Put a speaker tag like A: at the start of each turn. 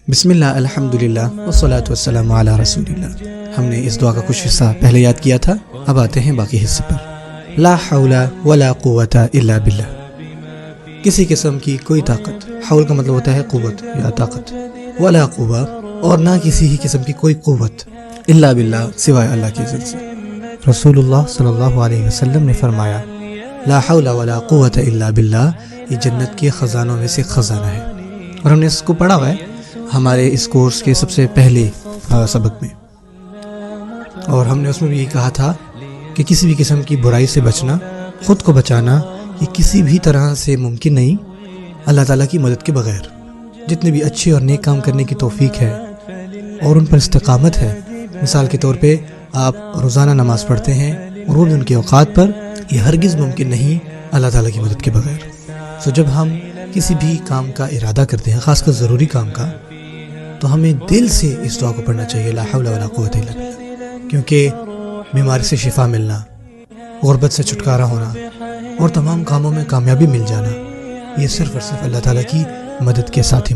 A: بسم اللہ الحمدللہ والصلاة والسلام علی رسول اللہ۔ ہم نے اس دعا کا کچھ حصہ پہلے یاد کیا تھا، اب آتے ہیں باقی حصے پر۔ لا حول ولا قوت الا باللہ، کسی قسم کی کوئی طاقت، حول کا مطلب ہوتا ہے قوت یا طاقت، ولا قوہ اور نہ کسی ہی قسم کی کوئی قوت، الا باللہ سوائے اللہ کی عزت سے۔ رسول اللہ صلی اللہ علیہ وسلم نے فرمایا لا حول ولا قوت الا باللہ، یہ جنت کے خزانوں میں سے خزانہ ہے، اور ہم نے اس کو پڑھا ہوا ہے ہمارے اس کورس کے سب سے پہلے سبق میں، اور ہم نے اس میں بھی یہ کہا تھا کہ کسی بھی قسم کی برائی سے بچنا، خود کو بچانا، یہ کسی بھی طرح سے ممکن نہیں اللہ تعالیٰ کی مدد کے بغیر۔ جتنے بھی اچھے اور نیک کام کرنے کی توفیق ہے اور ان پر استقامت ہے، مثال کے طور پہ آپ روزانہ نماز پڑھتے ہیں اور وہ بھی ان کے اوقات پر، یہ ہرگز ممکن نہیں اللہ تعالیٰ کی مدد کے بغیر۔ تو جب ہم کسی بھی کام کا ارادہ کرتے ہیں، خاص کر ضروری کام کا، تو ہمیں دل سے اس دعا کو پڑھنا چاہیے لا حول ولا قوت الا باللہ، کیونکہ بیماری سے شفا ملنا، غربت سے چھٹکارا ہونا اور تمام کاموں میں کامیابی مل جانا، یہ صرف اور صرف اللہ تعالیٰ کی مدد کے ساتھ ہی